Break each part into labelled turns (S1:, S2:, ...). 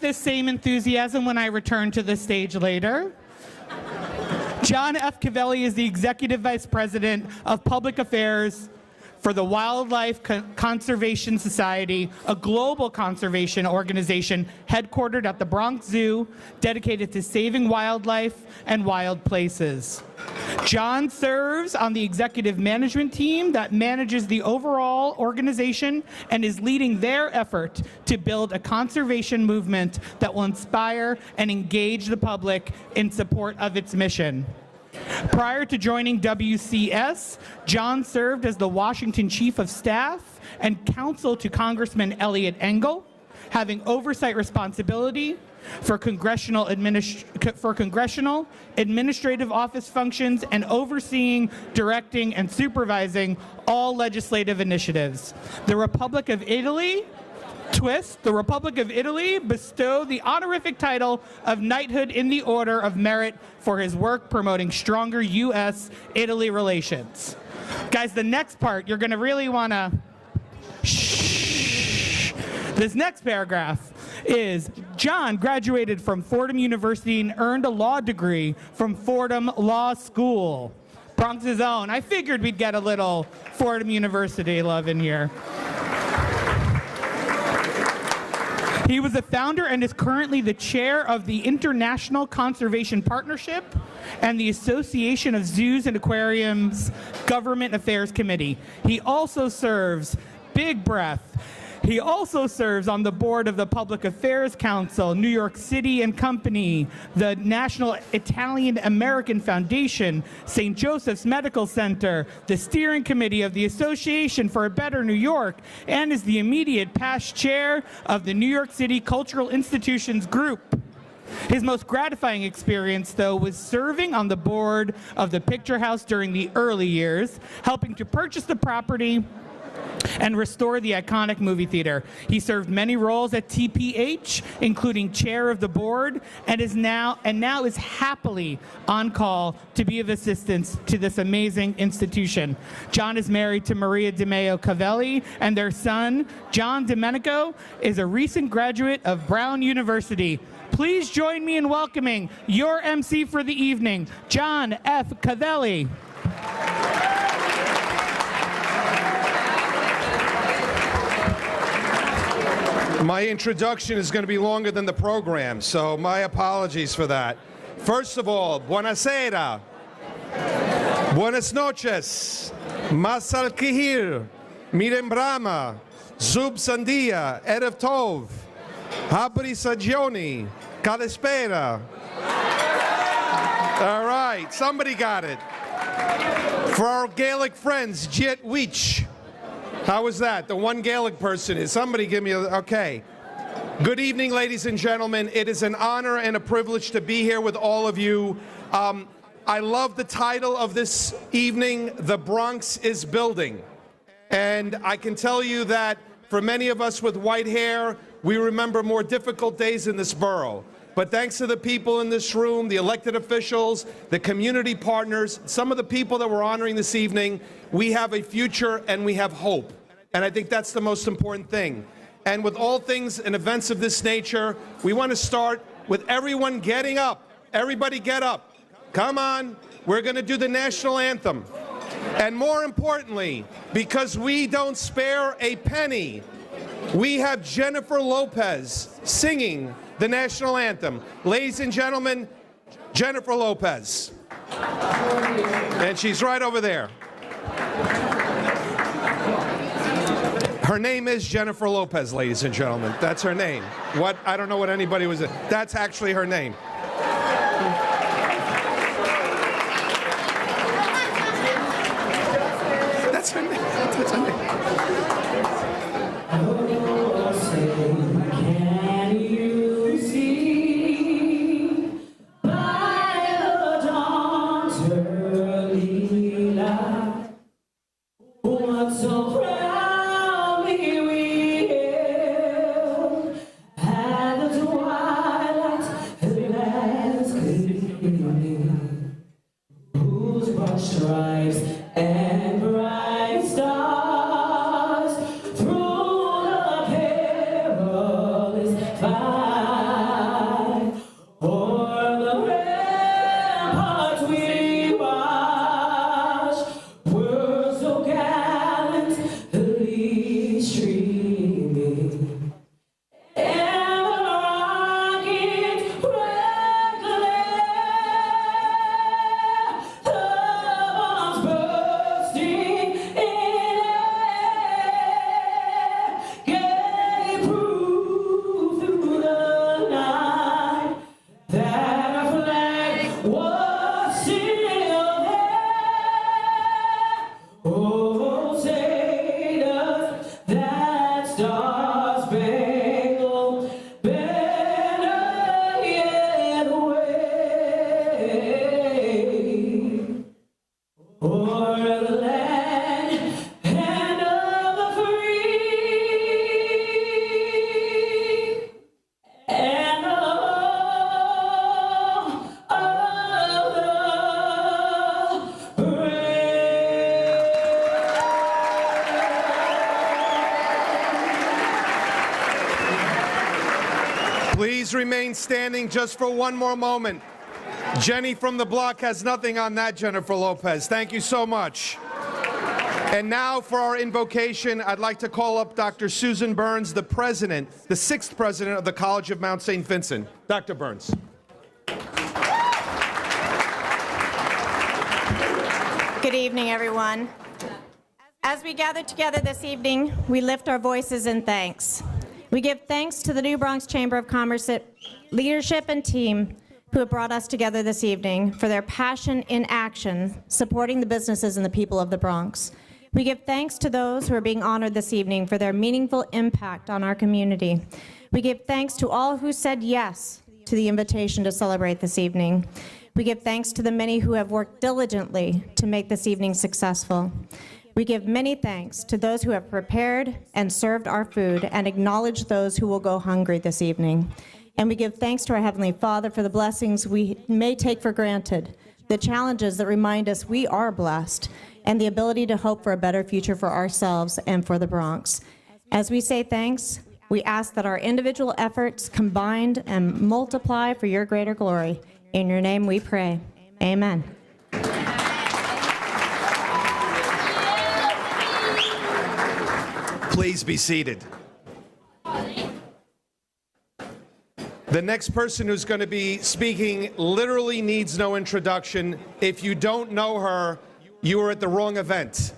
S1: this same enthusiasm when I return to the stage later. John F. Cavelli is the Executive Vice President of Public Affairs for the Wildlife Conservation Society, a global conservation organization headquartered at the Bronx Zoo, dedicated to saving wildlife and wild places. John serves on the executive management team that manages the overall organization and is leading their effort to build a conservation movement that will inspire and engage the public in support of its mission. Prior to joining WCS, John served as the Washington Chief of Staff and counsel to Congressman Eliot Engel, having oversight responsibility for congressional administrative office functions and overseeing, directing, and supervising all legislative initiatives. The Republic of Italy bestowed the honorific title of Knighthood in the Order of Merit for his work promoting stronger U.S.-Italy relations. Guys, the next part, you're going to really want to shh. This next paragraph is, John graduated from Fordham University and earned a law degree from Fordham Law School. Bronx's own. I figured we'd get a little Fordham University love in here. He was the founder and is currently the chair of the International Conservation Partnership and the Association of Zoos and Aquariums Government Affairs Committee. He also serves, big breath, he also serves on the board of the Public Affairs Council, New York City and Company, the National Italian American Foundation, St. Joseph's Medical Center, the steering committee of the Association for a Better New York, and is the immediate past chair of the New York City Cultural Institutions Group. His most gratifying experience, though, was serving on the board of the Picture House during the early years, helping to purchase the property and restore the iconic movie theater. He served many roles at TPH, including chair of the board, and now is happily on call to be of assistance to this amazing institution. John is married to Maria DeMeo Cavelli, and their son, John Domenico, is a recent graduate of Brown University. Please join me in welcoming your MC for the evening, John F. Cavelli.
S2: My introduction is going to be longer than the program, so my apologies for that. First of all, buonasera, buenas noches, masal kihir, mirem brama, zub sandia, erev tov, habri sagioni, kalispera. All right, somebody got it. For our Gaelic friends, Jet Weech. How was that? The one Gaelic person is. Somebody give me a, okay. Good evening, ladies and gentlemen. It is an honor and a privilege to be here with all of you. I love the title of this evening, The Bronx is Building. And I can tell you that for many of us with white hair, we remember more difficult days in this borough. But thanks to the people in this room, the elected officials, the community partners, some of the people that we're honoring this evening, we have a future and we have hope. And I think that's the most important thing. And with all things and events of this nature, we want to start with everyone getting up. Everybody get up. Come on. We're going to do the national anthem. And more importantly, because we don't spare a penny, we have Jennifer Lopez singing the national anthem. Ladies and gentlemen, Jennifer Lopez. And she's right over there. Her name is Jennifer Lopez, ladies and gentlemen. That's her name. What? I don't know what anybody was. That's actually her name. That's her name. That's her name.
S3: Fire. for the land and of the free and all of the brave.
S2: Please remain standing just for one more moment. Jenny from the block has nothing on that, Jennifer Lopez. Thank you so much. And now for our invocation, I'd like to call up Dr. Susan Burns, the president, the 6th president of the College of Mount St. Vincent. Dr. Burns.
S4: Good evening, everyone. As we gather together this evening, we lift our voices in thanks. We give thanks to the New Bronx Chamber of Commerce leadership and team who have brought us together this evening for their passion in action, supporting the businesses and the people of the Bronx. We give thanks to those who are being honored this evening for their meaningful impact on our community. We give thanks to all who said yes to the invitation to celebrate this evening. We give thanks to the many who have worked diligently to make this evening successful. We give many thanks to those who have prepared and served our food and acknowledge those who will go hungry this evening. And we give thanks to our Heavenly Father for the blessings we may take for granted, the challenges that remind us we are blessed, and the ability to hope for a better future for ourselves and for the Bronx. As we say thanks, we ask that our individual efforts combined and multiply for your greater glory. In your name we pray. Amen.
S2: Please be seated. The next person who's going to be speaking literally needs no introduction. If you don't know her, you are at the wrong event.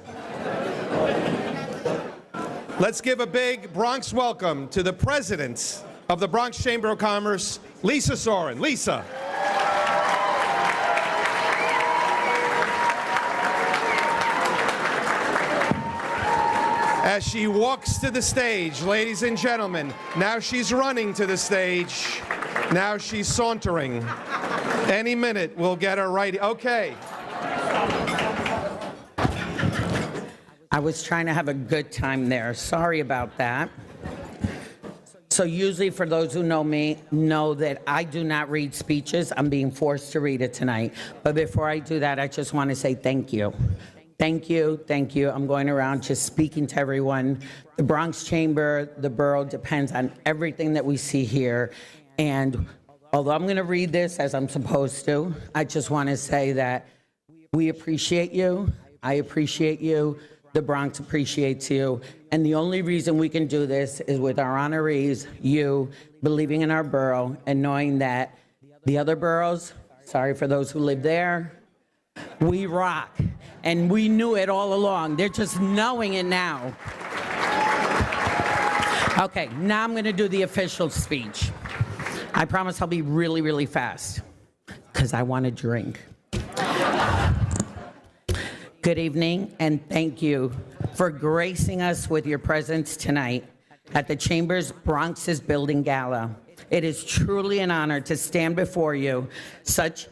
S2: Let's give a big Bronx welcome to the president of the Bronx Chamber of Commerce, Lisa Soren. Lisa. As she walks to the stage, ladies and gentlemen, now she's running to the stage. Now she's sauntering. Any minute, we'll get her right. Okay.
S5: I was trying to have a good time there. Sorry about that. So usually for those who know me, know that I do not read speeches. I'm being forced to read it tonight. But before I do that, I just want to say thank you. Thank you, thank you. I'm going around just speaking to everyone. The Bronx Chamber, the borough depends on everything that we see here. And although I'm going to read this as I'm supposed to, I just want to say that we appreciate you. I appreciate you. The Bronx appreciates you. And the only reason we can do this is with our honorees, you, believing in our borough and knowing that the other boroughs, sorry for those who live there, we rock. And we knew it all along. They're just knowing it now. Okay, now I'm going to do the official speech. I promise I'll be really, really fast because I want to drink. Good evening, and thank you for gracing us with your presence tonight at the Chamber's Bronx's Building Gala. It is truly an honor to stand before you, such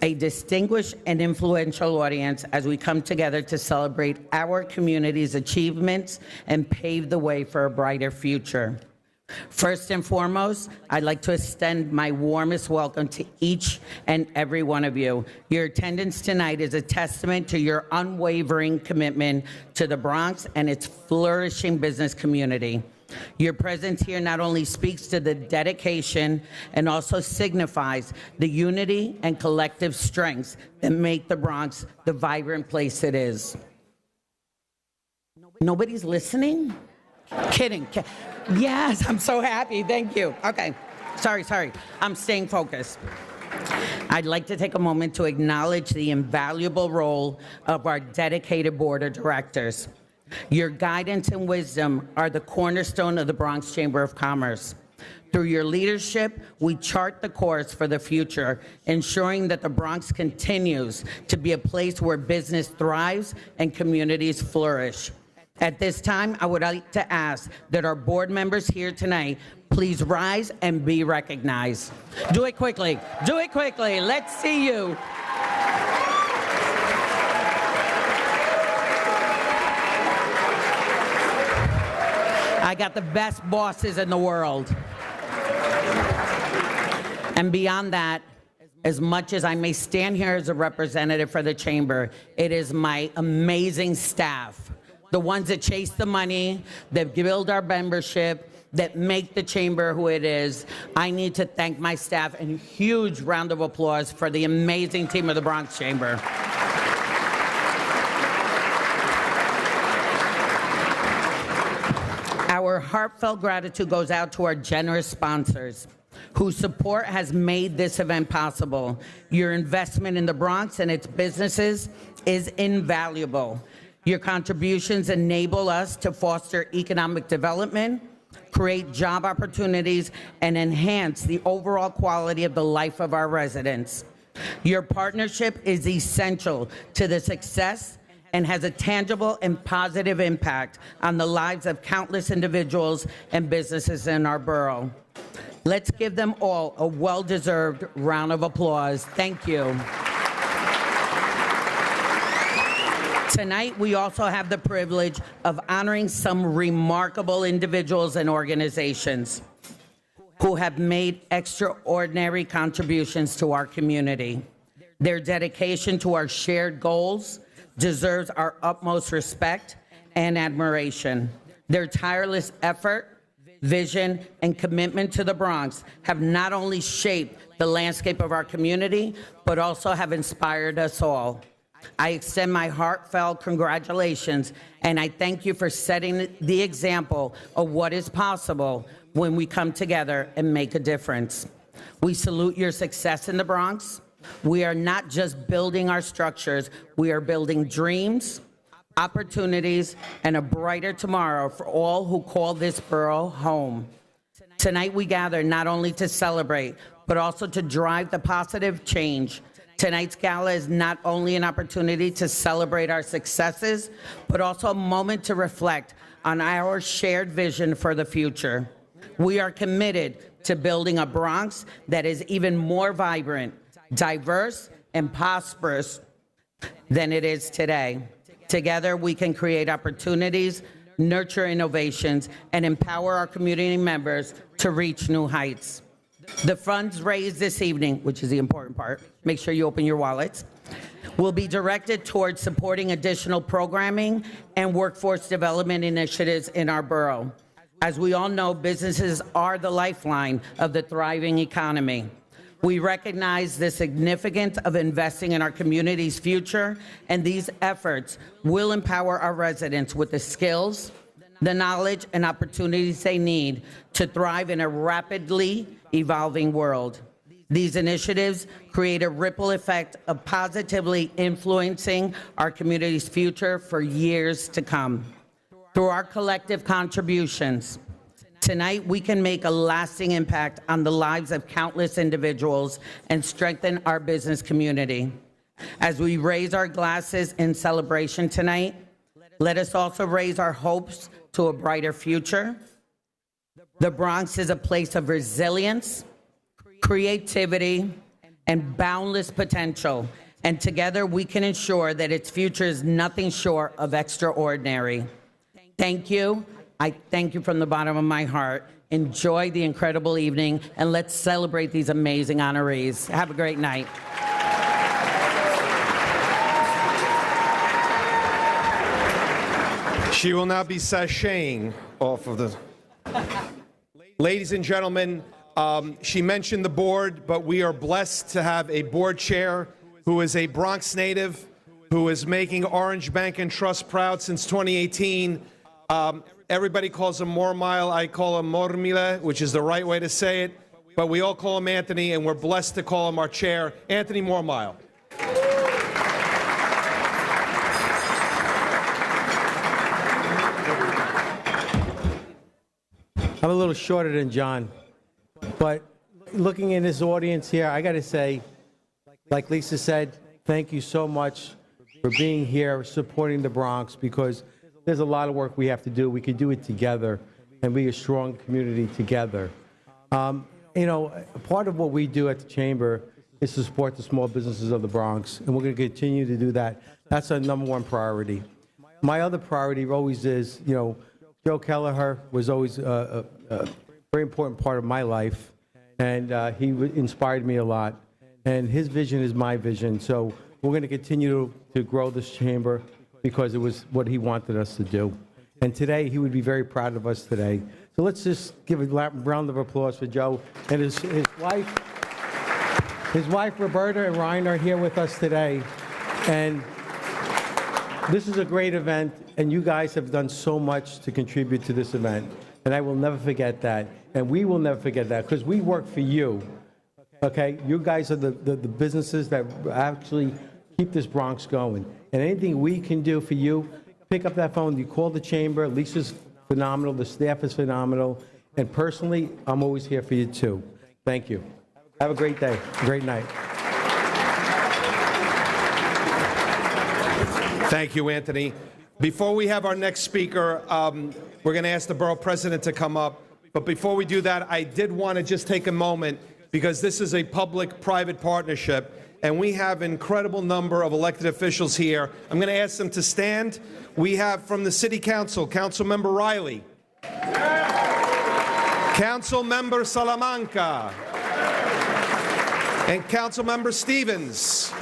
S5: a distinguished and influential audience, as we come together to celebrate our community's achievements and pave the way for a brighter future. First and foremost, I'd like to extend my warmest welcome to each and every one of you. Your attendance tonight is a testament to your unwavering commitment to the Bronx and its flourishing business community. Your presence here not only speaks to the dedication and also signifies the unity and collective strengths that make the Bronx the vibrant place it is. Nobody's listening? Kidding. Yes, I'm so happy. Thank you. Okay. Sorry. I'm staying focused. I'd like to take a moment to acknowledge the invaluable role of our dedicated board of directors. Your guidance and wisdom are the cornerstone of the Bronx Chamber of Commerce. Through your leadership, we chart the course for the future, ensuring that the Bronx continues to be a place where business thrives and communities flourish. At this time, I would like to ask that our board members here tonight please rise and be recognized. Do it quickly. Do it quickly. Let's see you. I got the best bosses in the world. And beyond that, as much as I may stand here as a representative for the chamber, it is my amazing staff, the ones that chase the money, that build our membership, that make the chamber who it is. I need to thank my staff, and a huge round of applause for the amazing team of the Bronx Chamber. Our heartfelt gratitude goes out to our generous sponsors whose support has made this event possible. Your investment in the Bronx and its businesses is invaluable. Your contributions enable us to foster economic development, create job opportunities, and enhance the overall quality of the life of our residents. Your partnership is essential to the success and has a tangible and positive impact on the lives of countless individuals and businesses in our borough. Let's give them all a well-deserved round of applause. Thank you. Tonight, we also have the privilege of honoring some remarkable individuals and organizations who have made extraordinary contributions to our community. Their dedication to our shared goals deserves our utmost respect and admiration. Their tireless effort, vision, and commitment to the Bronx have not only shaped the landscape of our community, but also have inspired us all. I extend my heartfelt congratulations, and I thank you for setting the example of what is possible when we come together and make a difference. We salute your success in the Bronx. We are not just building our structures, we are building dreams, opportunities, and a brighter tomorrow for all who call this borough home. Tonight we gather not only to celebrate, but also to drive the positive change. Tonight's gala is not only an opportunity to celebrate our successes, but also a moment to reflect on our shared vision for the future. We are committed to building a Bronx that is even more vibrant, diverse, and prosperous than it is today. Together, we can create opportunities, nurture innovations, and empower our community members to reach new heights. The funds raised this evening, which is the important part, make sure you open your wallets, will be directed towards supporting additional programming and workforce development initiatives in our borough. As we all know, businesses are the lifeline of the thriving economy. We recognize the significance of investing in our community's future, and these efforts will empower our residents with the skills, the knowledge, and opportunities they need to thrive in a rapidly evolving world. These initiatives create a ripple effect of positively influencing our community's future for years to come. Through our collective contributions, tonight, we can make a lasting impact on the lives of countless individuals and strengthen our business community. As we raise our glasses in celebration tonight, let us also raise our hopes to a brighter future. The Bronx is a place of resilience, creativity, and boundless potential, and together we can ensure that its future is nothing short of extraordinary. Thank you. I thank you from the bottom of my heart. Enjoy the incredible evening, and let's celebrate these amazing honorees. Have a great night.
S2: She will now be sashaying off of the... Ladies and gentlemen, she mentioned the board, but we are blessed to have a board chair who is a Bronx native, who is making Orange Bank and Trust proud since 2018. Everybody calls him Mormile. I call him Mormile, which is the right way to say it. But we all call him Anthony, and we're blessed to call him our chair, Anthony Mormile.
S6: I'm a little shorter than John, but looking in this audience here, I got to say, like Lisa said, thank you so much for being here, supporting the Bronx, because there's a lot of work we have to do. We can do it together and be a strong community together. You know, part of what we do at the Chamber is to support the small businesses of the Bronx, and we're going to continue to do that. That's our #1 priority. My other priority always is, you know, Joe Kelleher was always a very important part of my life, and he inspired me a lot. And his vision is my vision, so we're going to continue to grow this chamber because it was what he wanted us to do. And today, he would be very proud of us today. So let's just give a round of applause for Joe and his wife. His wife, Roberta, and Ryan are here with us today. And this is a great event, and you guys have done so much to contribute to this event. And I will never forget that. And we will never forget that, because we work for you. Okay? You guys are the businesses that actually keep this Bronx going. And anything we can do for you, pick up that phone, you call the chamber. Lisa's phenomenal, the staff is phenomenal. And personally, I'm always here for you too. Thank you. Have a great day, great night.
S2: Thank you, Anthony. Before we have our next speaker, we're going to ask the borough president to come up. But before we do that, I did want to just take a moment, because this is a public-private partnership, and we have an incredible number of elected officials here. I'm going to ask them to stand. We have from the City Council, Councilmember Riley. Councilmember Salamanca. And Councilmember Stevens.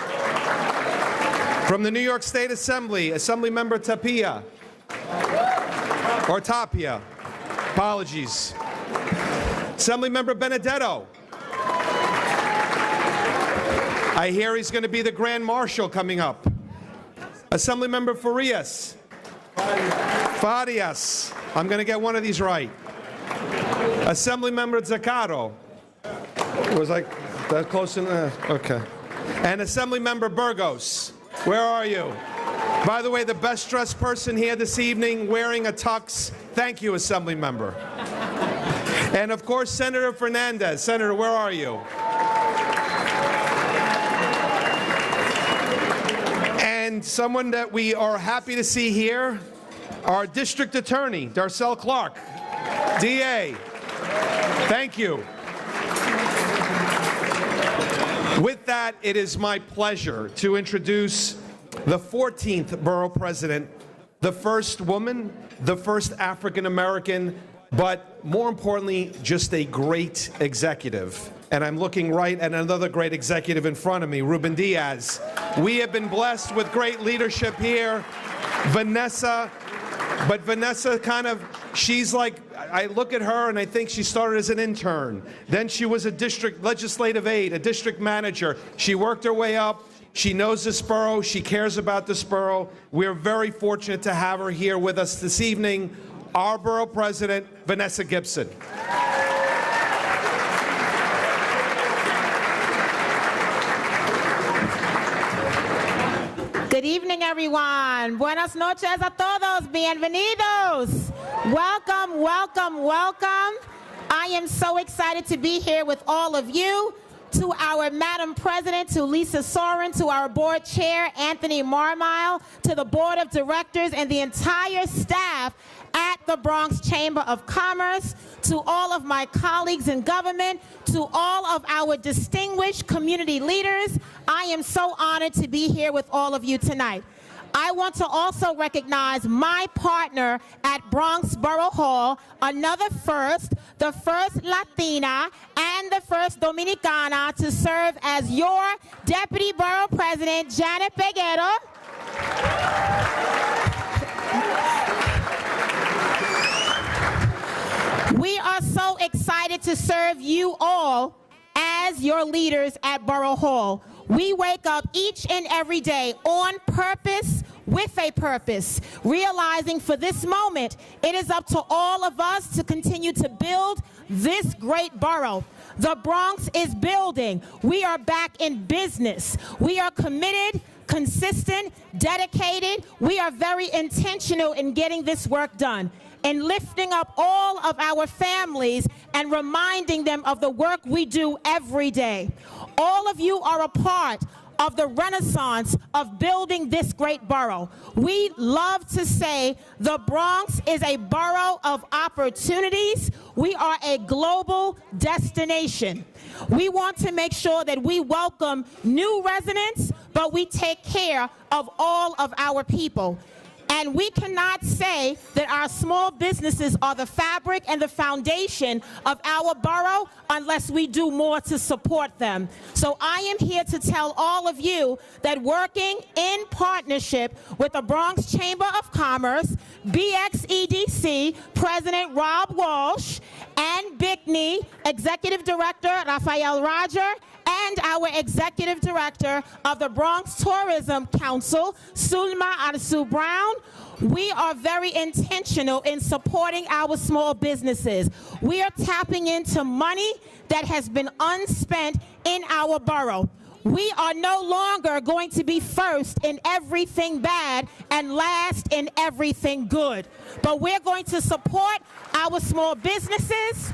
S2: From the New York State Assembly, Assemblymember Tapia. Or Tapia. Apologies. Assemblymember Benedetto. I hear he's going to be the Grand Marshal coming up. Assemblymember Farias. Farias. I'm going to get one of these right. Assemblymember Zaccaro. Was I that close enough? Okay. And Assemblymember Burgos. Where are you? By the way, the best dressed person here this evening wearing a tux. Thank you, Assemblymember. And of course, Senator Fernandez. Senator, where are you? And someone that we are happy to see here, our District Attorney, Darcel Clark, DA. Thank you. With that, it is my pleasure to introduce the 14th Borough President, the first woman, the first African American, but more importantly, just a great executive. And I'm looking right at another great executive in front of me, Ruben Diaz. We have been blessed with great leadership here. Vanessa, but Vanessa she's like, I look at her and I think she started as an intern. Then she was a district legislative aide, a district manager. She worked her way up. She knows this borough. She cares about this borough. We're very fortunate to have her here with us this evening. Our borough president, Vanessa Gibson.
S7: Good evening, everyone. Buenas noches a todos. Bienvenidos. Welcome, welcome, welcome. I am so excited to be here with all of you. To our Madam President, to Lisa Soren, to our board chair, Anthony Marmile, to the board of directors and the entire staff at the Bronx Chamber of Commerce, to all of my colleagues in government, to all of our distinguished community leaders. I am so honored to be here with all of you tonight. I want to also recognize my partner at Bronx Borough Hall, another first, the first Latina and the first Dominicana to serve as your Deputy Borough President, Janet Peguero. We are so excited to serve you all as your leaders at Borough Hall. We wake up each and every day on purpose, with a purpose, realizing for this moment, it is up to all of us to continue to build this great borough. The Bronx is building. We are back in business. We are committed, consistent, dedicated. We are very intentional in getting this work done and lifting up all of our families and reminding them of the work we do every day. All of you are a part of the renaissance of building this great borough. We love to say the Bronx is a borough of opportunities. We are a global destination. We want to make sure that we welcome new residents, but we take care of all of our people. And we cannot say that our small businesses are the fabric and the foundation of our borough unless we do more to support them. So I am here to tell all of you that working in partnership with the Bronx Chamber of Commerce, BXEDC, President Rob Walsh, and BICNY, Executive Director Rafael Roger, and our Executive Director of the Bronx Tourism Council, Sulma Arsu Brown, we are very intentional in supporting our small businesses. We are tapping into money that has been unspent in our borough. We are no longer going to be first in everything bad and last in everything good. But we're going to support our small businesses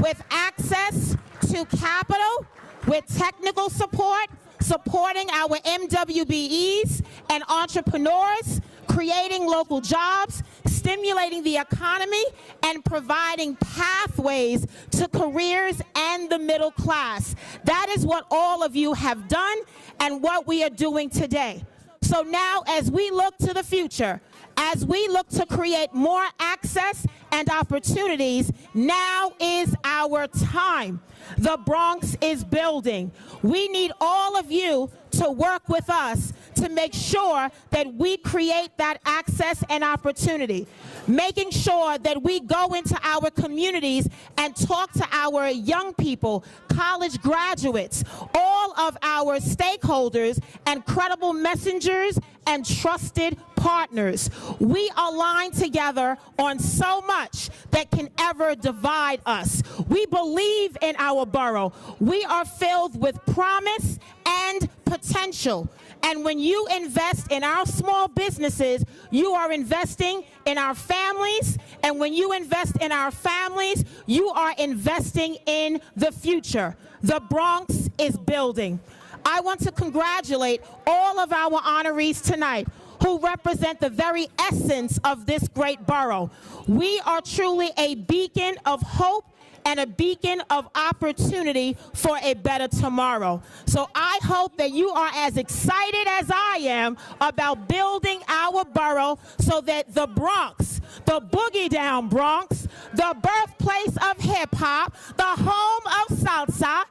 S7: with access to capital, with technical support, supporting our MWBEs and entrepreneurs, creating local jobs, stimulating the economy, and providing pathways to careers and the middle class. That is what all of you have done and what we are doing today. So now, as we look to the future, as we look to create more access and opportunities, now is our time. The Bronx is building. We need all of you to work with us to make sure that we create that access and opportunity, making sure that we go into our communities and talk to our young people, college graduates, all of our stakeholders and credible messengers and trusted partners. We align together on so much that can ever divide us. We believe in our borough. We are filled with promise and potential. And when you invest in our small businesses, you are investing in our families. And when you invest in our families, you are investing in the future. The Bronx is building. I want to congratulate all of our honorees tonight who represent the very essence of this great borough. We are truly a beacon of hope and a beacon of opportunity for a better tomorrow. So I hope that you are as excited as I am about building our borough so that the Bronx, the boogie down Bronx, the birthplace of hip hop, the home of salsa,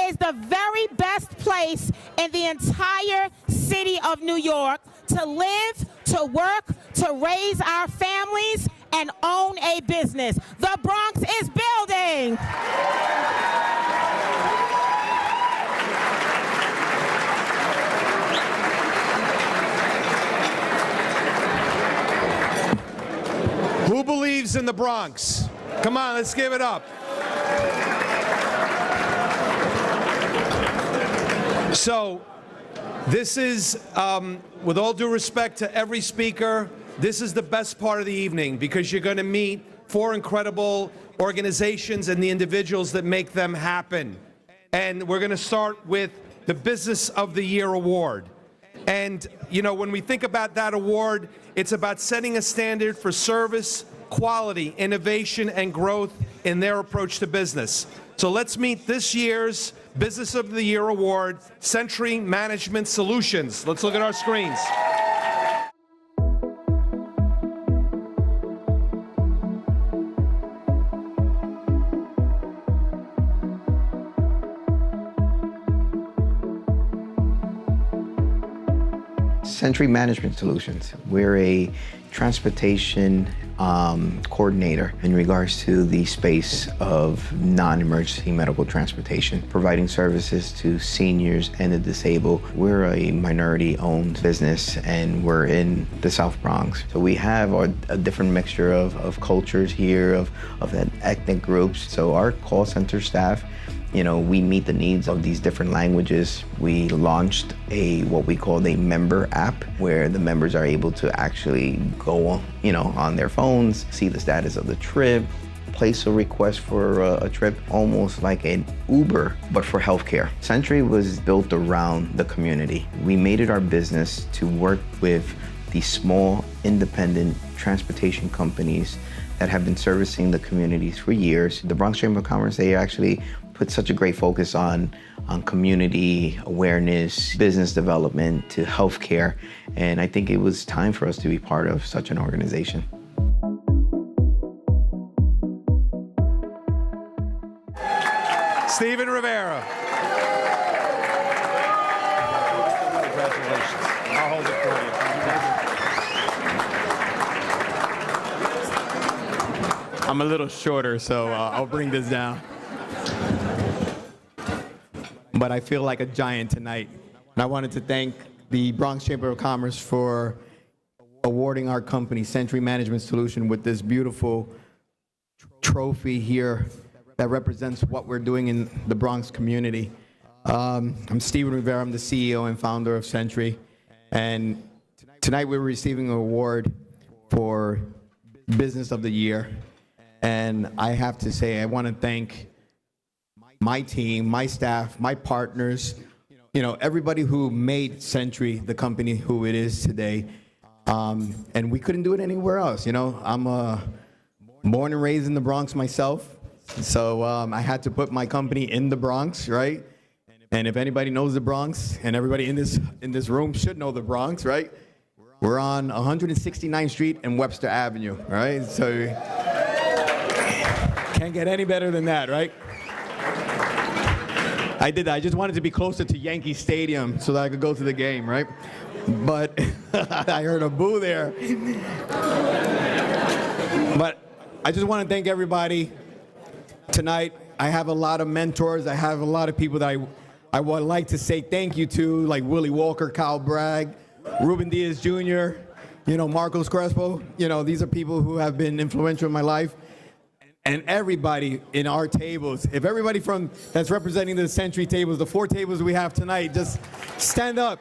S7: is the very best place in the entire city of New York to live, to work, to raise our families, and own a business. The Bronx is building.
S2: Who believes in the Bronx? Come on, let's give it up. So, this is, with all due respect to every speaker, this is the best part of the evening because you're going to meet 4 incredible organizations and the individuals that make them happen. And we're going to start with the Business of the Year Award. And, you know, when we think about that award, it's about setting a standard for service, quality, innovation, and growth in their approach to business. So let's meet this year's Business of the Year Award, Century Management Solutions. Let's look at our screens.
S8: Century Management Solutions. We're a transportation coordinator in regards to the space of non-emergency medical transportation, providing services to seniors and the disabled. We're a minority-owned business and we're in the South Bronx. So we have a different mixture of cultures here, of ethnic groups. So our call center staff, you know, we meet the needs of these different languages. We launched what we call a member app where the members are able to actually go, you know, on their phones, see the status of the trip, place a request for a trip, almost like an Uber, but for healthcare. Century was built around the community. We made it our business to work with the small, independent transportation companies that have been servicing the communities for years. The Bronx Chamber of Commerce, they actually put such a great focus on community awareness, business development, to healthcare, and I think it was time for us to be part of such an organization.
S2: Steven Rivera.
S9: Congratulations. I'll hold it for you. I'm a little shorter, so I'll bring this down. But I feel like a giant tonight. And I wanted to thank the Bronx Chamber of Commerce for awarding our company, Century Management Solution, with this beautiful trophy here that represents what we're doing in the Bronx community. I'm Steven Rivera. I'm the CEO and founder of Century. And tonight we're receiving an award for Business of the Year. And I have to say, I want to thank my team, my staff, my partners, everybody who made Century the company who it is today. And we couldn't do it anywhere else. I'm born and raised in the Bronx myself. So I had to put my company in the Bronx, right? And if anybody knows the Bronx, and everybody in this room should know the Bronx, right? We're on 169th Street and Webster Avenue, right? So can't get any better than that, right? I did that. I just wanted to be closer to Yankee Stadium so that I could go to the game, right? But I heard a boo there. But I just want to thank everybody tonight. I have a lot of mentors. I have a lot of people that I would like to say thank you to, like Willie Walker, Kyle Bragg, Ruben Diaz Jr., Marcos Crespo. These are people who have been influential in my life. And everybody in our tables, if everybody that's representing the Century tables, the 4 tables we have tonight, just stand up.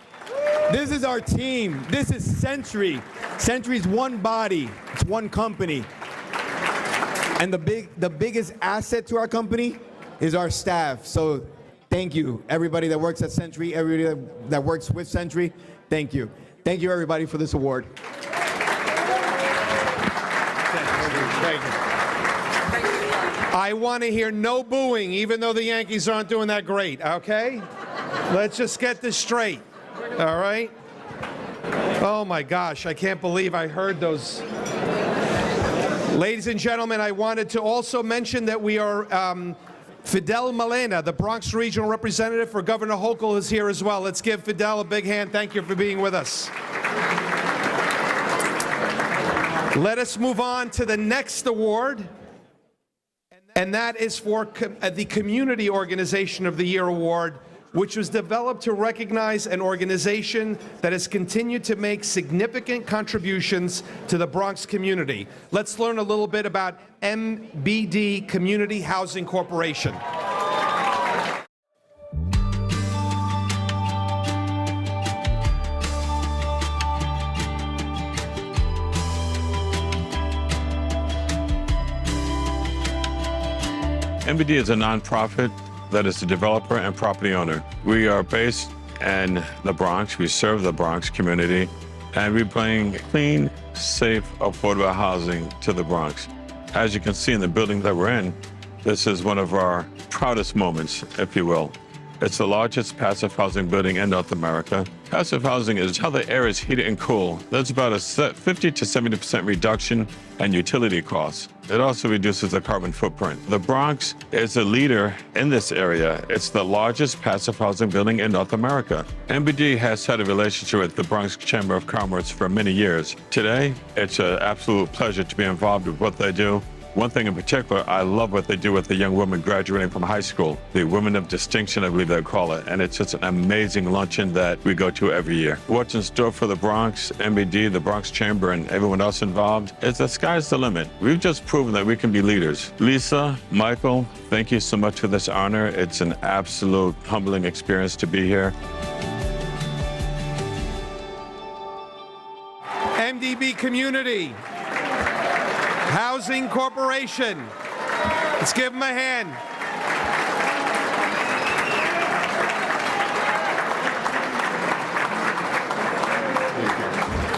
S9: This is our team. This is Century. Century's one body. It's one company. And the biggest asset to our company is our staff. So thank you, everybody that works at Century, everybody that works with Century. Thank you. Thank you, everybody, for this award.
S2: Thank you. I want to hear no booing, even though the Yankees aren't doing that great, okay? Let's just get this straight, all right? Oh, my gosh, I can't believe I heard those. Ladies and gentlemen, I wanted to also mention that we are, Fidel Malena, the Bronx Regional Representative for Governor Hochul, is here as well. Let's give Fidel a big hand. Thank you for being with us. Let us move on to the next award. And that is for the Community Organization of the Year Award, which was developed to recognize an organization that has continued to make significant contributions to the Bronx community. Let's learn a little bit about MBD Community Housing Corporation.
S10: MBD is a nonprofit that is the developer and property owner. We are based in the Bronx. We serve the Bronx community, and we bring clean, safe, affordable housing to the Bronx. As you can see in the building that we're in, this is one of our proudest moments, if you will. It's the largest passive housing building in North America. Passive housing is how the air is heated and cooled. That's about a 50 to 70% reduction in utility costs. It also reduces the carbon footprint. The Bronx is a leader in this area. It's the largest passive housing building in North America. MBD has had a relationship with the Bronx Chamber of Commerce for many years. Today, it's an absolute pleasure to be involved with what they do. One thing in particular, I love what they do with the young women graduating from high school, the Women of Distinction, I believe they call it. And it's just an amazing luncheon that we go to every year. What's in store for the Bronx, MBD, the Bronx Chamber, and everyone else involved is the sky's the limit. We've just proven that we can be leaders. Lisa, Michael, thank you so much for this honor. It's an absolute humbling experience to be here.
S2: MDB Community Housing Corporation. Let's give them a hand.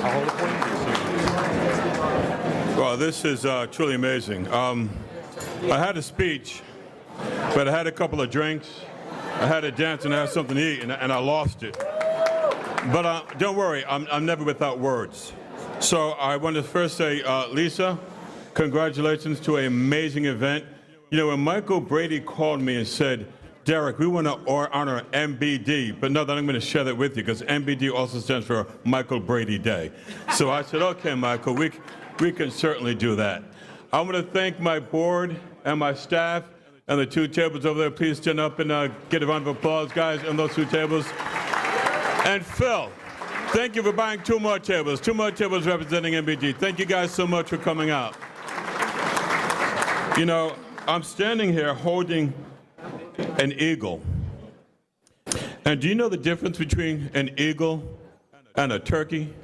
S9: I'll hold it for you.
S10: Well, this is truly amazing. I had a speech, but I had a couple of drinks, I had a dance, and I had something to eat, and I lost it. But don't worry, I'm never without words. So I want to first say, Lisa, congratulations to an amazing event. You know, when Michael Brady called me and said, Derek, we want to honor MBD, but no, that I'm going to share that with you because MBD also stands for Michael Brady Day. So I said, okay, Michael, we can certainly do that. I want to thank my board and my staff and the two tables over there. Please stand up and get a round of applause, guys, on those two tables. And Phil, thank you for buying two more tables representing MBD. Thank you guys so much for coming out. You know, I'm standing here holding an eagle. And do you know the difference between an eagle and a turkey?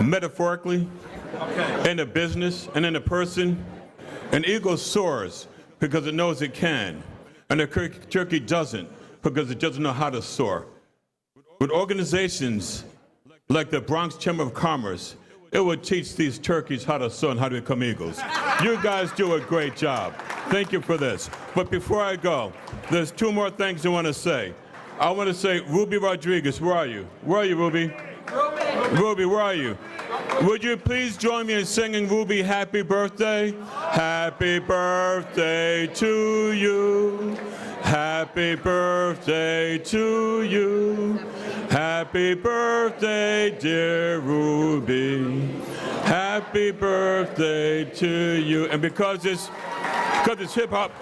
S10: Metaphorically, in a business and in a person, an eagle soars because it knows it can, and a turkey doesn't because it doesn't know how to soar. With organizations like the Bronx Chamber of Commerce, it would teach these turkeys how to soar and how to become eagles. You guys do a great job. Thank you for this. But before I go, there's two more things I want to say. I want to say, Ruby Rodriguez, where are you? Where are you, Ruby? Ruby, where are you? Would you please join me in singing Ruby happy birthday? Happy birthday to you. Happy birthday to you. Happy birthday, dear Ruby. Happy birthday to you. And because it's hip hop,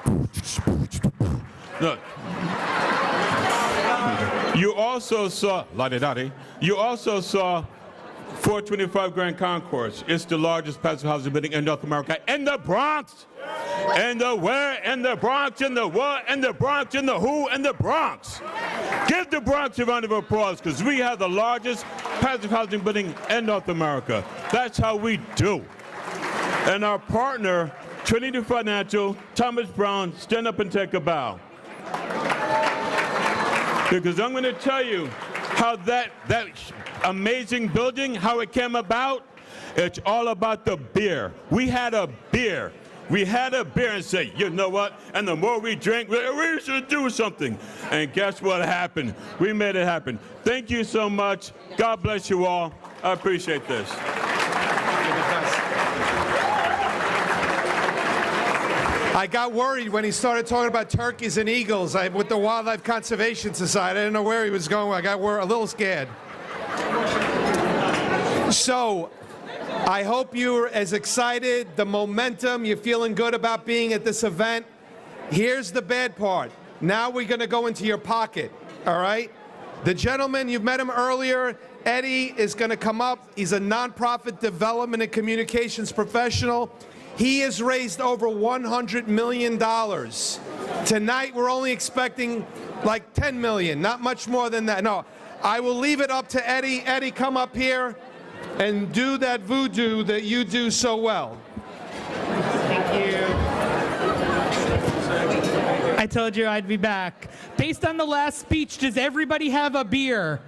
S10: look. You also saw, la-di-da-di, you also saw 425 Grand Concourse. It's the largest passive housing building in North America, in the Bronx. And the where, and the Bronx, and the what, and the Bronx, and the who, and the Bronx. Give the Bronx a round of applause, because we have the largest passive housing building in North America. That's how we do. And our partner, Trinity Financial, Thomas Brown, stand up and take a bow. Because I'm going to tell you how that amazing building, how it came about. It's all about the beer. We had a beer. We had a beer and said, you know what? And the more we drank, we should do something. And guess what happened? We made it happen. Thank you so much. God bless you all. I appreciate this.
S2: I got worried when he started talking about turkeys and eagles with the Wildlife Conservation Society. I didn't know where he was going. I got a little scared. So, I hope you're as excited, the momentum, you're feeling good about being at this event. Here's the bad part. Now we're going to go into your pocket, all right? The gentleman, you've met him earlier, Eddie, is going to come up. He's a nonprofit development and communications professional. He has raised over $100 million. Tonight, we're only expecting like $10 million, not much more than that. No, I will leave it up to Eddie. Eddie, come up here and do that voodoo that you do so well.
S1: Thank you. I told you I'd be back. Based on the last speech, does everybody have a beer?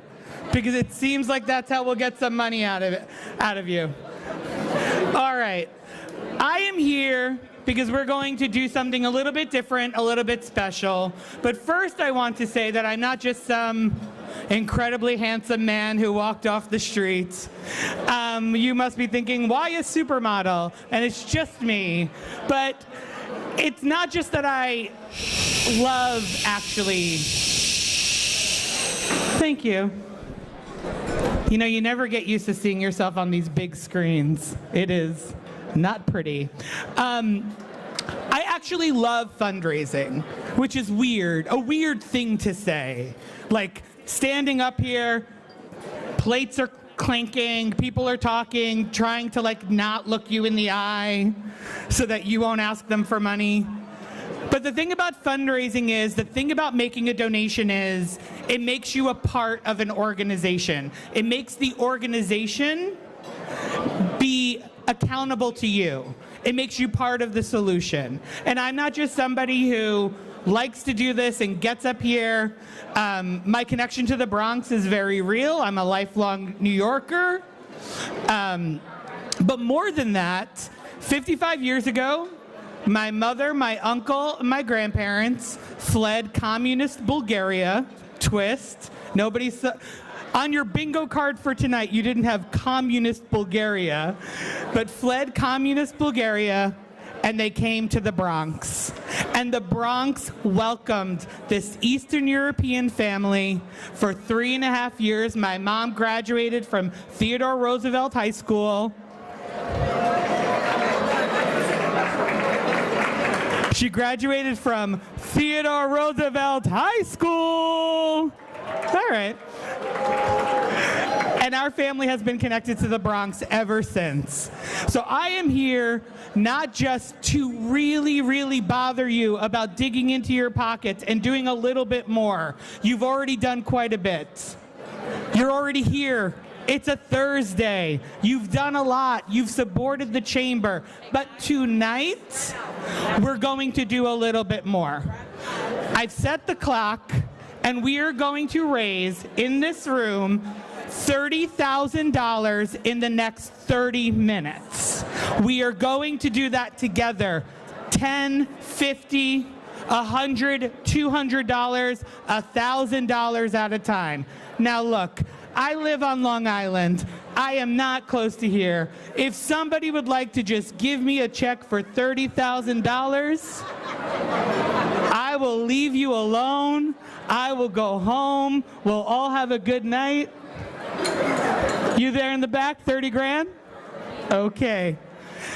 S1: Because it seems like that's how we'll get some money out of you. All right. I am here because we're going to do something a little bit different, a little bit special. But first I want to say that I'm not just some incredibly handsome man who walked off the streets. You must be thinking, why a supermodel? And it's just me. But it's not just that I love actually. Thank you. You know, you never get used to seeing yourself on these big screens. It is not pretty. I actually love fundraising, which is weird, a weird thing to say. Like, standing up here, plates are clanking, people are talking, trying to like not look you in the eye so that you won't ask them for money. But the thing about fundraising is, the thing about making a donation is, it makes you a part of an organization. It makes the organization be accountable to you. It makes you part of the solution. And I'm not just somebody who likes to do this and gets up here. My connection to the Bronx is very real. I'm a lifelong New Yorker. But more than that, 55 years ago, my mother, my uncle, and my grandparents fled communist Bulgaria. Twist. On your bingo card for tonight, you didn't have communist Bulgaria, but fled communist Bulgaria, and they came to the Bronx. And the Bronx welcomed this Eastern European family for 3.5 years. My mom graduated from Theodore Roosevelt High School. She graduated from Theodore Roosevelt High School. All right. And our family has been connected to the Bronx ever since. So I am here not just to really, really bother you about digging into your pockets and doing a little bit more. You've already done quite a bit. You're already here. It's a Thursday. You've done a lot. You've supported the chamber. But tonight, we're going to do a little bit more. I've set the clock, and we are going to raise in this room $30,000 in the next 30 minutes. We are going to do that together. $10, $50, $100, $200, $1,000 at a time. Now look, I live on Long Island. I am not close to here. If somebody would like to just give me a check for $30,000, I will leave you alone. I will go home. We'll all have a good night. You there in the back, 30 grand? Okay.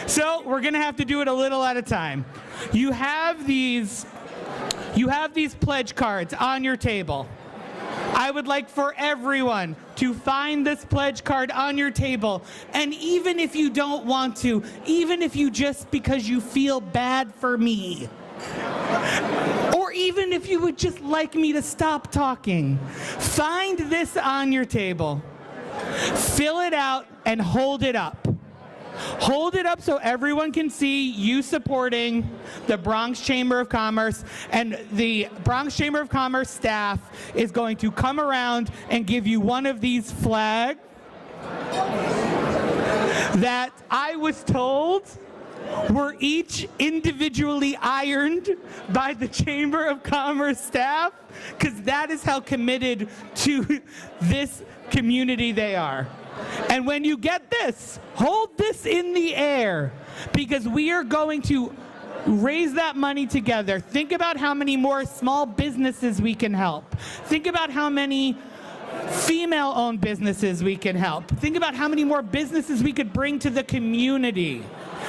S1: So we're gonna have to do it a little at a time. You have these pledge cards on your table. I would like for everyone to find this pledge card on your table. And even if you don't want to, even if you just because you feel bad for me, or even if you would just like me to stop talking, find this on your table. Fill it out and hold it up. Hold it up so everyone can see you supporting the Bronx Chamber of Commerce, and the Bronx Chamber of Commerce staff is going to come around and give you one of these flags that I was told were each individually ironed by the Chamber of Commerce staff, because that is how committed to this community they are. And when you get this, hold this in the air, because we are going to raise that money together. Think about how many more small businesses we can help. Think about how many female-owned businesses we can help. Think about how many more businesses we could bring to the community.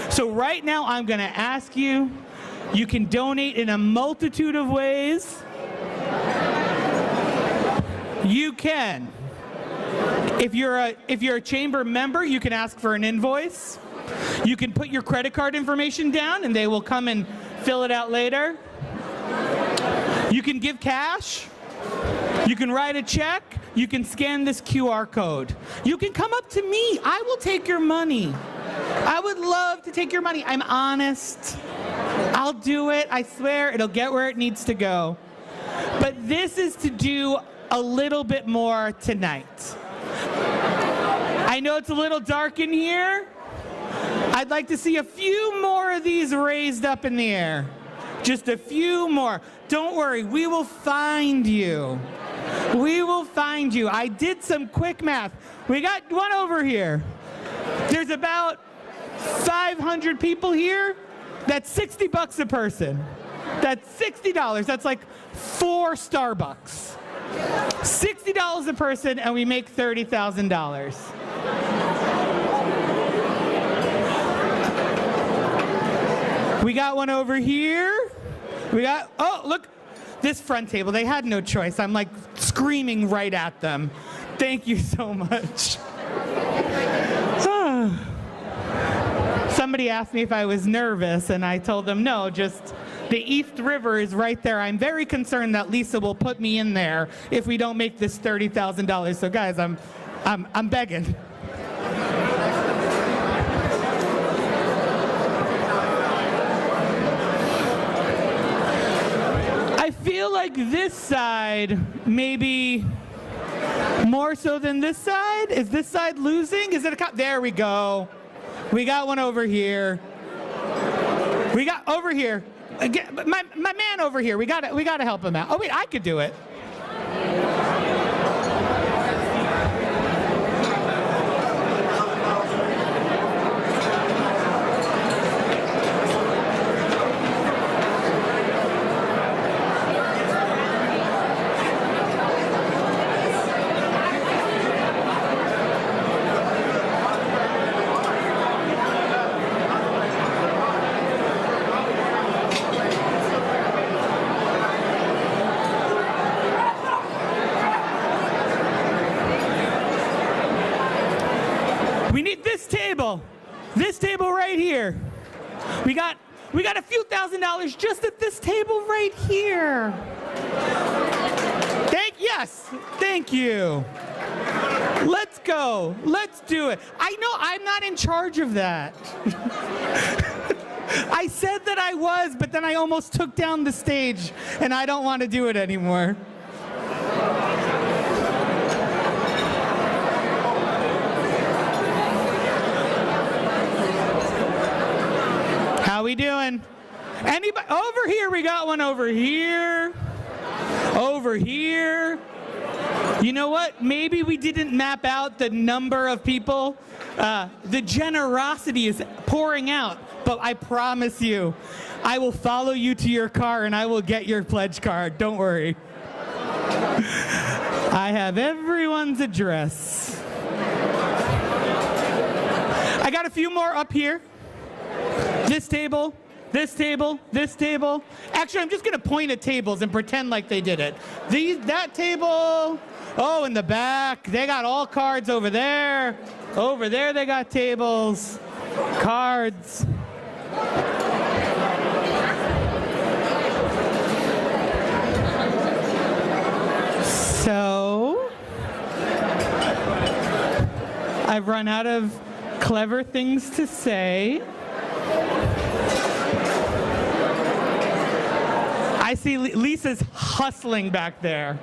S1: So right now, I'm going to ask you, you can donate in a multitude of ways. You can. If you're a chamber member, you can ask for an invoice. You can put your credit card information down and they will come and fill it out later. You can give cash. You can write a check. You can scan this QR code. You can come up to me. I will take your money. I would love to take your money. I'm honest. I'll do it. I swear it'll get where it needs to go. But this is to do a little bit more tonight. I know it's a little dark in here. I'd like to see a few more of these raised up in the air. Just a few more. Don't worry, we will find you. We will find you. I did some quick math. We got one over here. There's about 500 people here. That's $60 a person. That's $60. That's like 4 Starbucks. $60 a person, and we make $30,000. We got one over here. We got, oh, look, this front table. They had no choice. I'm like screaming right at them. Thank you so much. Somebody asked me if I was nervous, and I told them no, just the East River is right there. I'm very concerned that Lisa will put me in there if we don't make this $30,000. So guys, I'm begging. I feel like this side maybe more so than this side. Is this side losing? Is it a there we go. We got one over here. We got over here. Again, my man over here. We got to help him out. Oh wait, I could do it. We need this table right here. We got a few $1,000s just at this table right here. Thank you. Let's go. Let's do it. I know I'm not in charge of that. I said that I was, but then I almost took down the stage, and I don't want to do it anymore. How we doing? Anybody over here? We got one over here. Over here. You know what? Maybe we didn't map out the number of people. The generosity is pouring out, but I promise you, I will follow you to your car and I will get your pledge card. Don't worry. I have everyone's address. I got a few more up here. This table, this table, this table. Actually, I'm just going to point at tables and pretend like they did it. That table, oh, in the back, they got all cards over there. Over there, they got tables, cards. So, I've run out of clever things to say. I see Lisa's hustling back there,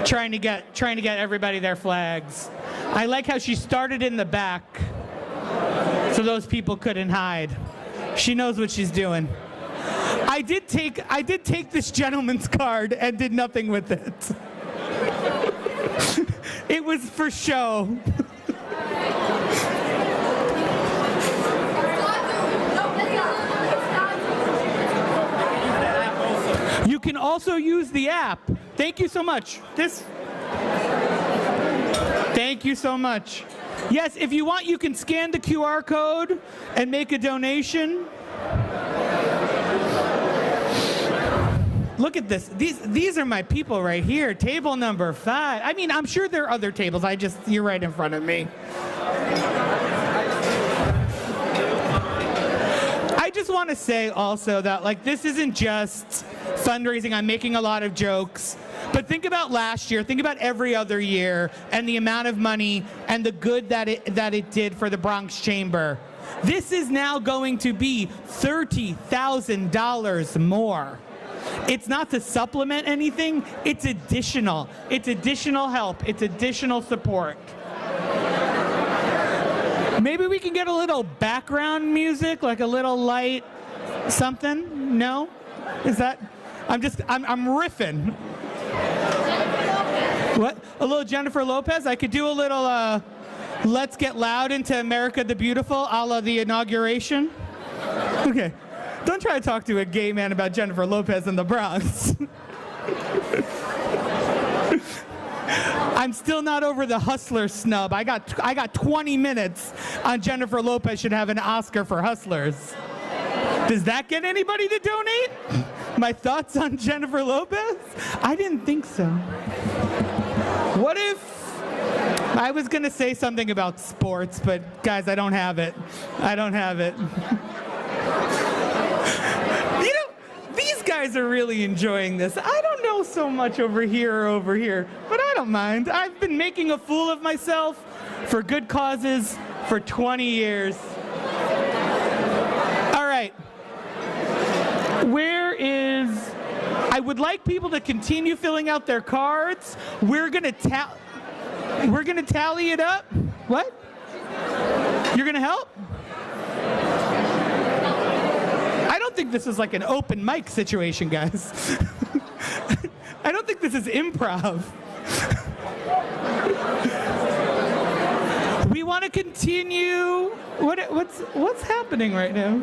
S1: trying to get everybody their flags. I like how she started in the back, so those people couldn't hide. She knows what she's doing. I did take this gentleman's card and did nothing with it. It was for show. You can also use the app. Thank you so much. Thank you so much. Yes, if you want, you can scan the QR code and make a donation. Look at this. These are my people right here. Table number 5. I mean, I'm sure there are other tables. You're right in front of me. I just want to say also that this isn't just fundraising. I'm making a lot of jokes, but think about last year, think about every other year, and the amount of money and the good that it did for the Bronx Chamber. This is now going to be $30,000 more. It's not to supplement anything, it's additional. It's additional help, it's additional support. Maybe we can get a little background music, like a little light something? No? Is that? I'm riffing. What? A little Jennifer Lopez? I could do a little Let's Get Loud into America the Beautiful, a la the inauguration. Okay. Don't try to talk to a gay man about Jennifer Lopez in the Bronx. I'm still not over the Hustler snub. I got 20 minutes on Jennifer Lopez should have an Oscar for Hustlers. Does that get anybody to donate? My thoughts on Jennifer Lopez? I didn't think so. What if I was going to say something about sports, but guys, I don't have it. I don't have it. You know, these guys are really enjoying this. I don't know so much over here or over here, but I don't mind. I've been making a fool of myself for good causes for 20 years. All right. I would like people to continue filling out their cards. We're gonna tally it up. What? You're gonna help? think this is like an open mic situation, guys. I don't think this is improv. We want to continue. What's happening right now?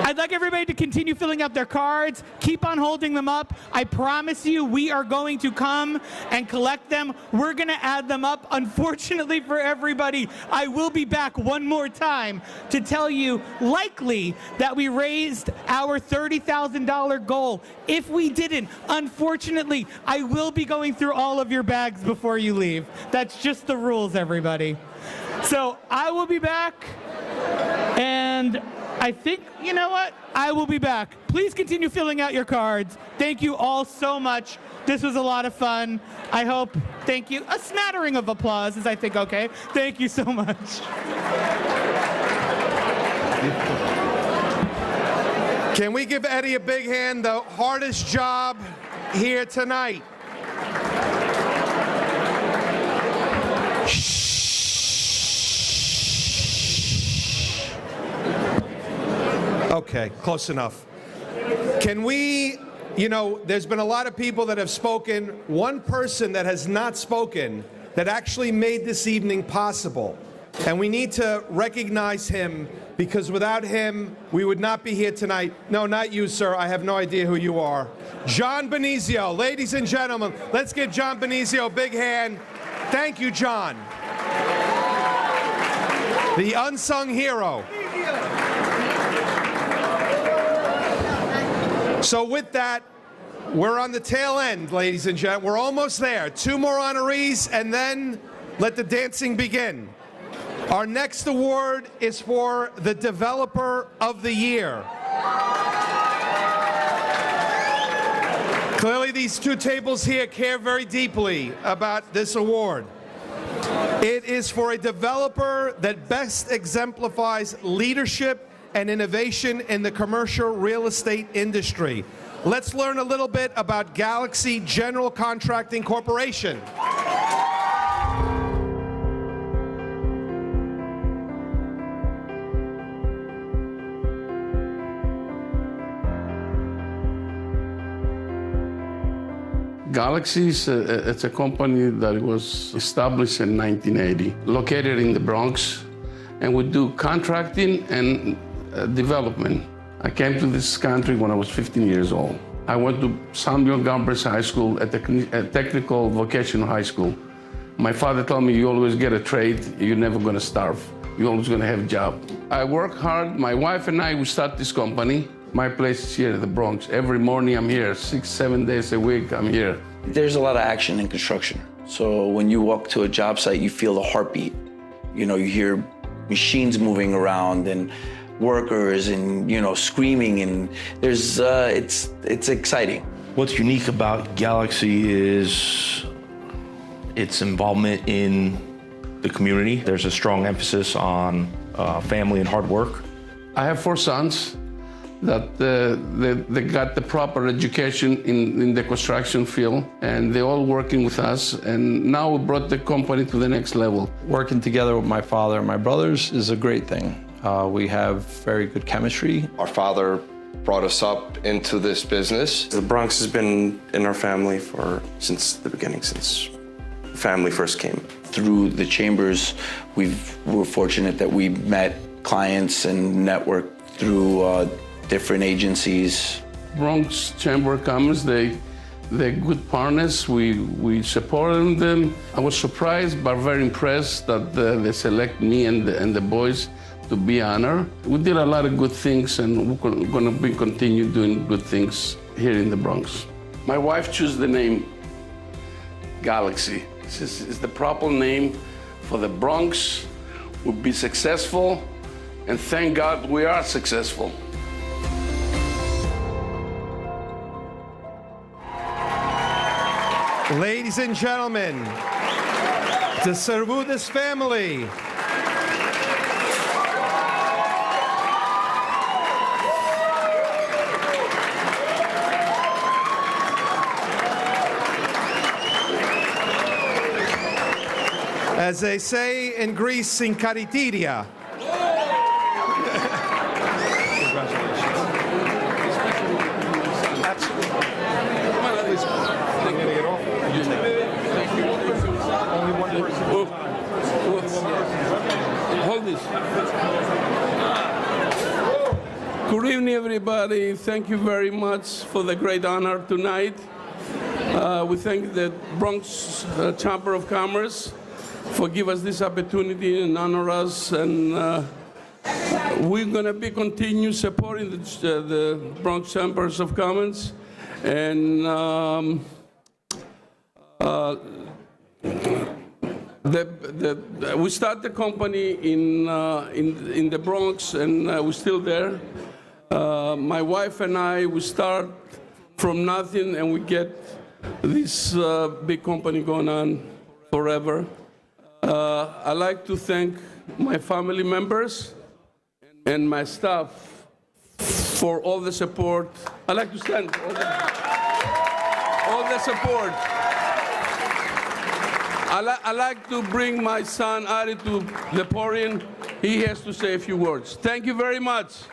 S1: I'd like everybody to continue filling out their cards. Keep on holding them up. I promise you, we are going to come and collect them. We're going to add them up. Unfortunately for everybody, I will be back one more time to tell you, likely, that we raised our $30,000 goal. If we didn't, unfortunately, I will be going through all of your bags before you leave. That's just the rules, everybody. So I will be back, and I think, you know what? I will be back. Please continue filling out your cards. Thank you all so much. This was a lot of fun. I hope, thank you. A smattering of applause is, I think, okay. Thank you so much.
S2: Can we give Eddie a big hand? The hardest job here tonight. Okay, close enough. Can we, there's been a lot of people that have spoken. One person that has not spoken that actually made this evening possible. And we need to recognize him, because without him, we would not be here tonight. No, not you, sir. I have no idea who you are. John Benizio. Ladies and gentlemen, let's give John Benizio a big hand. Thank you, John. The unsung hero. So with that, we're on the tail end, ladies and gentlemen. We're almost there. 2 more honorees, and then let the dancing begin. Our next award is for the Developer of the Year. Clearly, these 2 tables here care very deeply about this award. It is for a developer that best exemplifies leadership and innovation in the commercial real estate industry. Let's learn a little bit about Galaxy General Contracting Corporation.
S11: Galaxy it's a company that was established in 1980, located in the Bronx, and we do contracting and development. I came to this country when I was 15 years old. I went to Samuel Gompers High School, a technical vocational high school. My father told me, you always get a trade, you're never gonna starve. You're always gonna have a job. I work hard. My wife and I, we start this company. My place is here in the Bronx. Every morning I'm here, 6-7 days a week I'm here.
S12: There's a lot of action in construction. So when you walk to a job site, you feel the heartbeat. You hear machines moving around and workers and screaming, and there's it's exciting.
S13: What's unique about Galaxy is its involvement in the community. There's a strong emphasis on family and hard work.
S11: I have 4 sons that they got the proper education in the construction field, and they're all working with us, and now we brought the company to the next level.
S14: Working together with my father and my brothers is a great thing. We have very good chemistry.
S15: Our father brought us up into this business. The Bronx has been in our family since the beginning, since family first came.
S12: Through the chambers, we're fortunate that we met clients and networked through different agencies.
S11: Bronx Chamber of Commerce, they're good partners. We supported them. I was surprised but very impressed that they select me and the boys to be honored. We did a lot of good things, and we're gonna continue doing good things here in the Bronx. My wife chose the name Galaxy. It's the proper name for the Bronx. We'll be successful, and thank God we are successful.
S2: Ladies and gentlemen, the Cervudes family. As they say in Greece, in Karitiria.
S11: evening, everybody. Thank you very much for the great honor tonight. We thank the Bronx Chamber of Commerce for giving us this opportunity and honor us. And we're going to be continue supporting the Bronx Chambers of Commerce. And we start the company in the Bronx, and we're still there. My wife and I, we start from nothing, and we get this big company going on forever. I'd like to thank my family members and my staff for all the support. I'd like to thank all the support. I'd like to bring my son Ari to the podium. He has to say a few words. Thank you very much.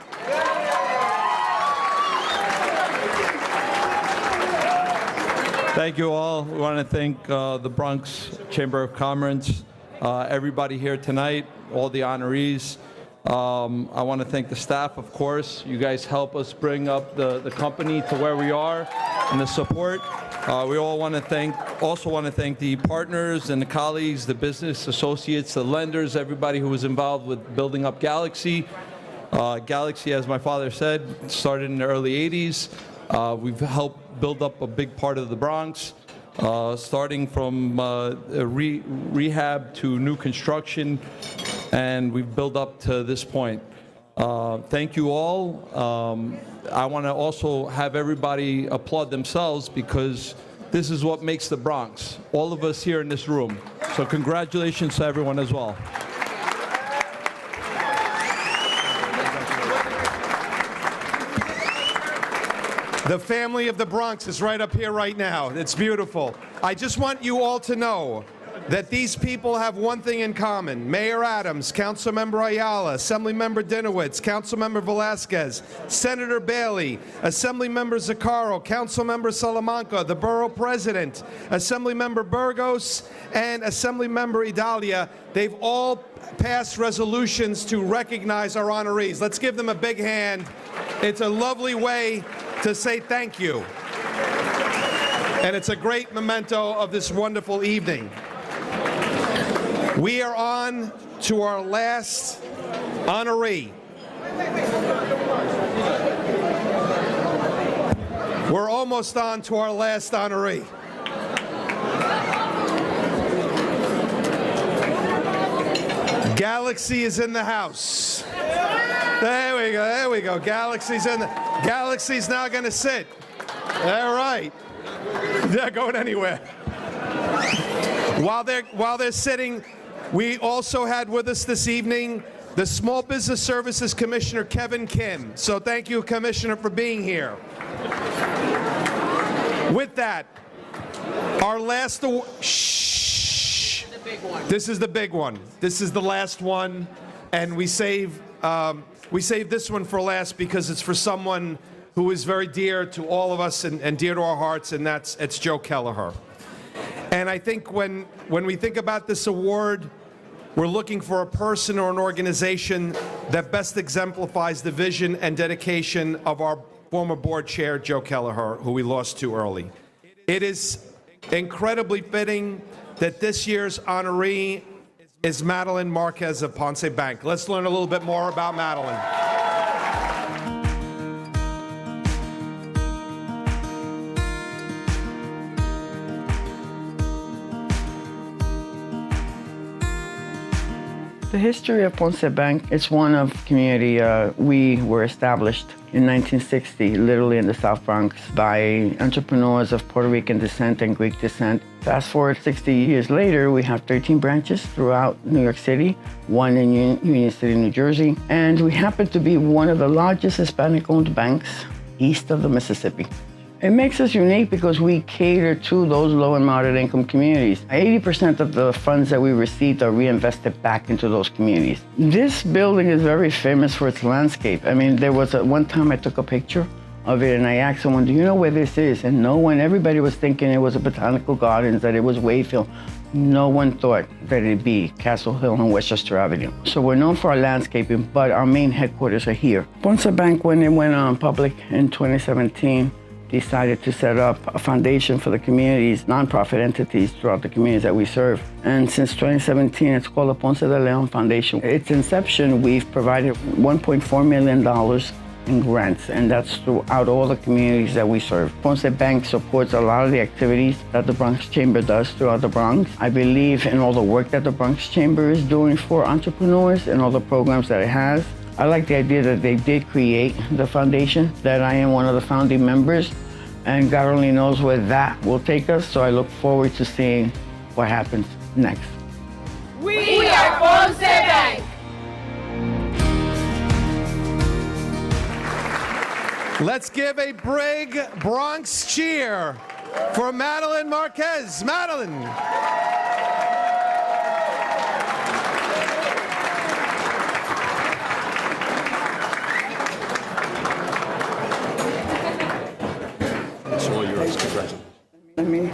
S14: Thank you all. We want to thank the Bronx Chamber of Commerce, everybody here tonight, all the honorees. I want to thank the staff, of course. You guys help us bring up the company to where we are, and the support. We all also want to thank the partners and the colleagues, the business associates, the lenders, everybody who was involved with building up Galaxy. Galaxy, as my father said, started in the early 80s. We've helped build up a big part of the Bronx, starting from rehab to new construction, and we've built up to this point. Thank you all. I want to also have everybody applaud themselves, because this is what makes the Bronx, all of us here in this room. So congratulations to everyone as well.
S2: The family of the Bronx is right up here right now. It's beautiful. I just want you all to know that these people have one thing in common. Mayor Adams, Councilmember Ayala, Assemblymember Dinowitz, Councilmember Velasquez, Senator Bailey, Assemblymember Zaccaro, Councilmember Salamanca, the Borough President, Assemblymember Burgos, and Assemblymember Idalia. They've all passed resolutions to recognize our honorees. Let's give them a big hand. It's a lovely way to say thank you. And it's a great memento of this wonderful evening. We are on to our last honoree. We're almost on to our last honoree. Galaxy is in the house. There we go, there we go. Galaxy's now gonna sit. All right. They're going anywhere. While they're sitting, we also had with us this evening the Small Business Services Commissioner, Kevin Kim. So thank you, Commissioner, for being here. With that, our last award. Shh. This is the big one. This is the last one, and we save this one for last because it's for someone who is very dear to all of us and dear to our hearts, and it's Joe Kelleher. And I think when we think about this award, we're looking for a person or an organization that best exemplifies the vision and dedication of our former board chair, Joe Kelleher, who we lost too early. It is incredibly fitting that this year's honoree is Madeline Marquez of Ponce Bank. Let's learn a little bit more about Madeline.
S16: The history of Ponce Bank is one of community. We were established in 1960, literally in the South Bronx, by entrepreneurs of Puerto Rican descent and Greek descent. Fast forward 60 years later, we have 13 branches throughout New York City, one in Union City, New Jersey, and we happen to be one of the largest Hispanic-owned banks east of the Mississippi. It makes us unique because we cater to those low and moderate income communities. 80% of the funds that we received are reinvested back into those communities. This building is very famous for its landscape. I mean, there was one time I took a picture of it, and I asked someone, do you know where this is? And no one, everybody was thinking it was a botanical gardens, that it was Wayfield. No one thought that it'd be Castle Hill and Westchester Avenue. So we're known for our landscaping, but our main headquarters are here. Ponce Bank, when it went public in 2017, decided to set up a foundation for the communities, nonprofit entities throughout the communities that we serve. And since 2017, it's called the Ponce de Leon Foundation. Its inception, we've provided $1.4 million in grants, and that's throughout all the communities that we serve. Ponce Bank supports a lot of the activities that the Bronx Chamber does throughout the Bronx. I believe in all the work that the Bronx Chamber is doing for entrepreneurs and all the programs that it has. I like the idea that they did create the foundation, that I am one of the founding members, and God only knows where that will take us, so I look forward to seeing what happens next.
S3: We are Ponce Bank.
S2: Let's give a big Bronx cheer for Madeline Marquez. Madeline.
S17: It's all yours. Congratulations.
S16: Let me.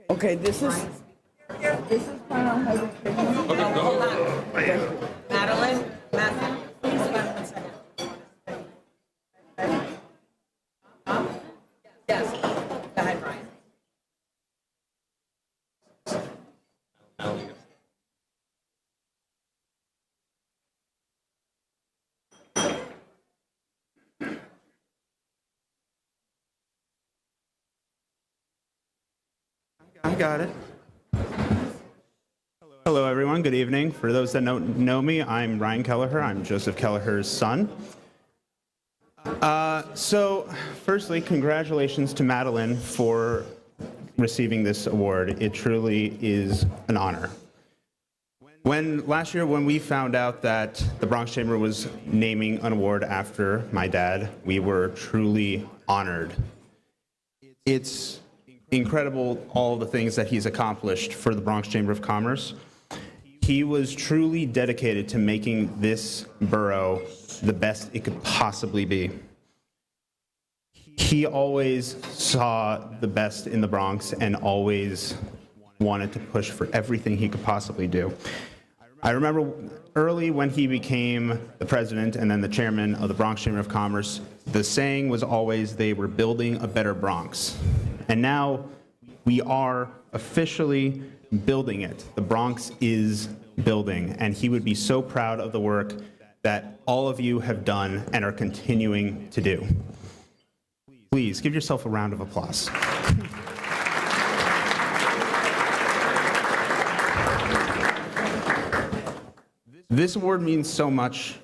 S16: Okay, this is.
S3: Madeline, Matthew, please hold on 1 second. Yes. Go ahead, Brian.
S17: I got it. Hello, everyone. Good evening. For those that don't know me, I'm Ryan Kelleher. I'm Joseph Kelleher's son. So, firstly, congratulations to Madeline for receiving this award. It truly is an honor. Last year, when we found out that the Bronx Chamber was naming an award after my dad, we were truly honored. It's incredible all the things that he's accomplished for the Bronx Chamber of Commerce. He was truly dedicated to making this borough the best it could possibly be. He always saw the best in the Bronx and always wanted to push for everything he could possibly do. I remember early when he became the president and then the chairman of the Bronx Chamber of Commerce, the saying was always they were building a better Bronx. And now we are officially building it. The Bronx is building, and he would be so proud of the work that all of you have done and are continuing to do. Please give yourself a round of applause. This award means so much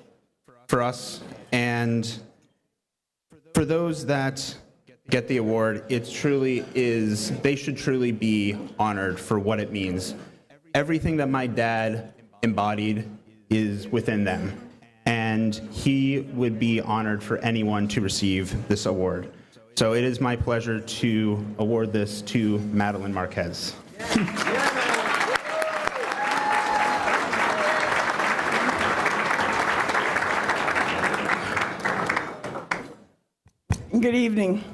S17: for us, and for those that get the award, it truly is, they should truly be honored for what it means. Everything that my dad embodied is within them, and he would be honored for anyone to receive this award. So it is my pleasure to award this to Madeline Marquez.
S16: Good evening.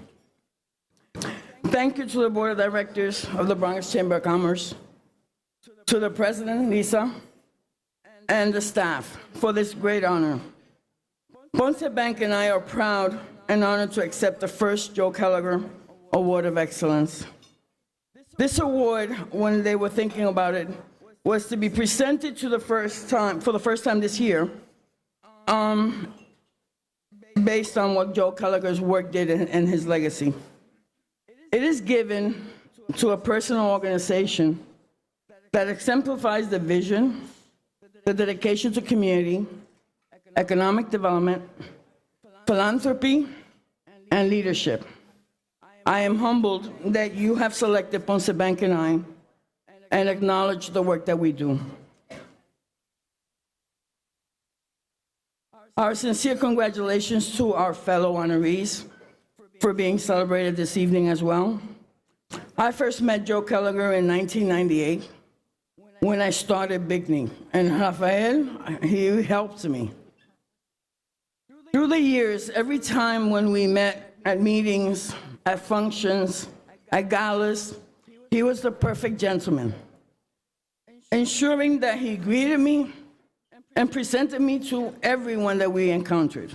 S16: Thank you to the Board of Directors of the Bronx Chamber of Commerce, to the President, Lisa, and the staff for this great honor. Ponce Bank and I are proud and honored to accept the first Joe Kelleher Award of Excellence. This award, when they were thinking about it, was to be presented for the first time this year, based on what Joe Kelleher's work did and his legacy. It is given to a personal organization that exemplifies the vision, the dedication to community, economic development, philanthropy, and leadership. I am humbled that you have selected Ponce Bank and I and acknowledge the work that we do. Our sincere congratulations to our fellow honorees for being celebrated this evening as well. I first met Joe Kelleher in 1998 when I started Bigney, and Rafael, he helped me. Through the years, every time when we met at meetings, at functions, at galas, he was the perfect gentleman, ensuring that he greeted me and presented me to everyone that we encountered.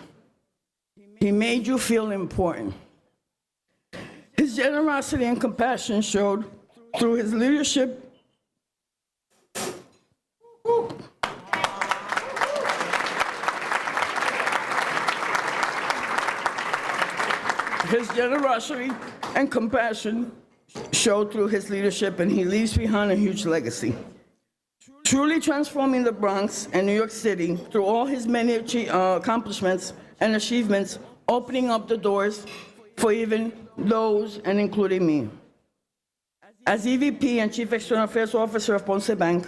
S16: He made you feel important. His generosity and compassion showed through his leadership. His generosity and compassion showed through his leadership, and he leaves behind a huge legacy, truly transforming the Bronx and New York City through all his many accomplishments and achievements, opening up the doors for even those, and including me. As EVP and Chief External Affairs Officer of Ponce Bank,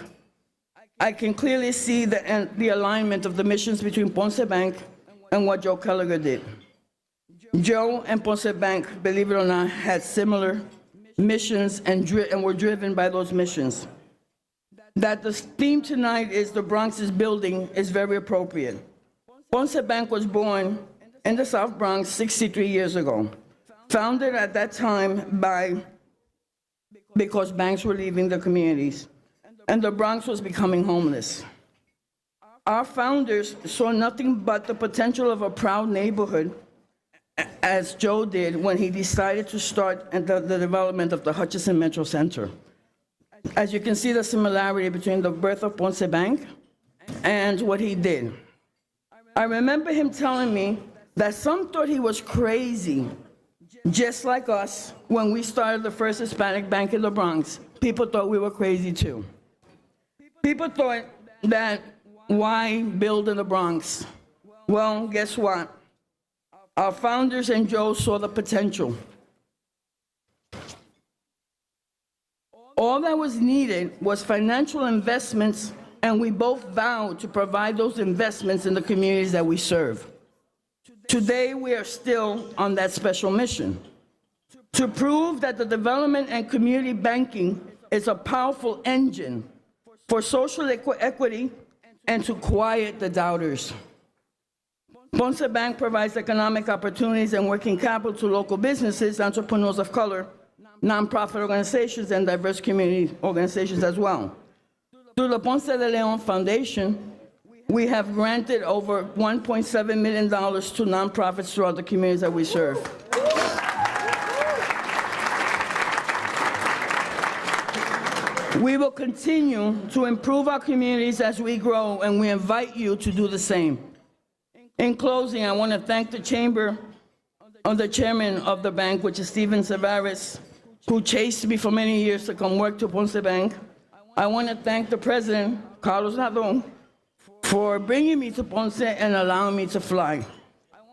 S16: I can clearly see the alignment of the missions between Ponce Bank and what Joe Kelliger did. Joe and Ponce Bank, believe it or not, had similar missions and were driven by those missions. That the theme tonight is the Bronx is building is very appropriate. Ponce Bank was born in the South Bronx 63 years ago, founded at that time because banks were leaving the communities and the Bronx was becoming homeless. Our founders saw nothing but the potential of a proud neighborhood, as Joe did when he decided to start the development of the Hutchinson Metro Center. As you can see the similarity between the birth of Ponce Bank and what he did. I remember him telling me that some thought he was crazy, just like us when we started the first Hispanic bank in the Bronx. People thought we were crazy too. People thought that why build in the Bronx? Well, guess what? Our founders and Joe saw the potential. All that was needed was financial investments, and we both vowed to provide those investments in the communities that we serve. Today, we are still on that special mission to prove that the development and community banking is a powerful engine for social equity and to quiet the doubters. Ponce Bank provides economic opportunities and working capital to local businesses, entrepreneurs of color, nonprofit organizations, and diverse community organizations as well. Through the Ponce de Leon Foundation, we have granted over $1.7 million to nonprofits throughout the communities that we serve. We will continue to improve our communities as we grow, and we invite you to do the same. In closing, I want to thank the Chamber and the chairman of the bank, which is Steven Savaris, who chased me for many years to come work to Ponce Bank. I want to thank the president, Carlos Nadon, for bringing me to Ponce and allowing me to fly.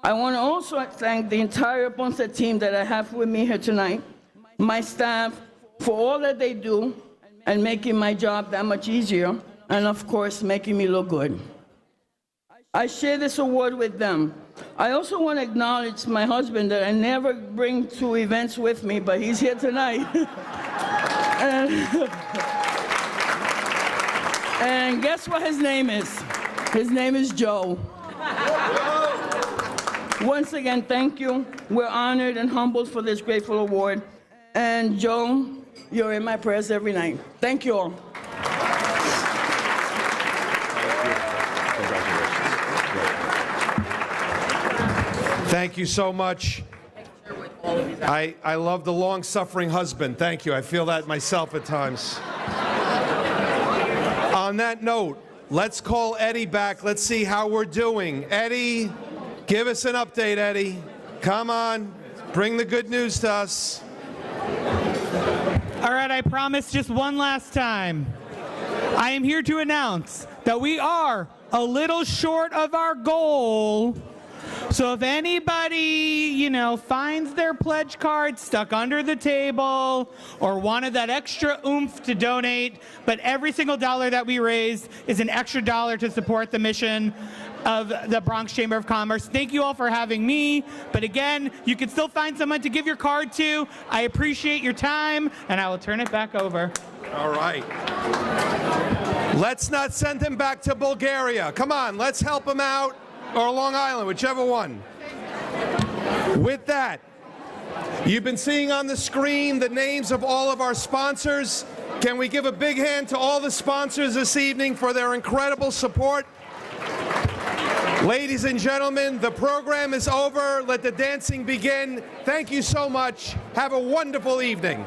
S16: I want to also thank the entire Ponce team that I have with me here tonight, my staff, for all that they do and making my job that much easier, and of course, making me look good. I share this award with them. I also want to acknowledge my husband that I never bring to events with me, but he's here tonight. And guess what his name is? His name is Joe. Once again, thank you. We're honored and humbled for this grateful award. And Joe, you're in my prayers every night. Thank you all.
S2: Thank you so much. I love the long-suffering husband. Thank you. I feel that myself at times. On that note, let's call Eddie back. Let's see how we're doing. Eddie, give us an update, Eddie. Come on. Bring the good news to us.
S1: All right, I promise just one last time. I am here to announce that we are a little short of our goal. So if anybody, finds their pledge card stuck under the table or wanted that extra oomph to donate, but every single dollar that we raise is an extra dollar to support the mission of the Bronx Chamber of Commerce. Thank you all for having me. But again, you can still find someone to give your card to. I appreciate your time, and I will turn it back over.
S2: All right. Let's not send him back to Bulgaria. Come on, let's help him out. or Long Island, whichever one. With that, you've been seeing on the screen the names of all of our sponsors. Can we give a big hand to all the sponsors this evening for their incredible support? Ladies and gentlemen, the program is over. Let the dancing begin. Thank you so much. Have a wonderful evening.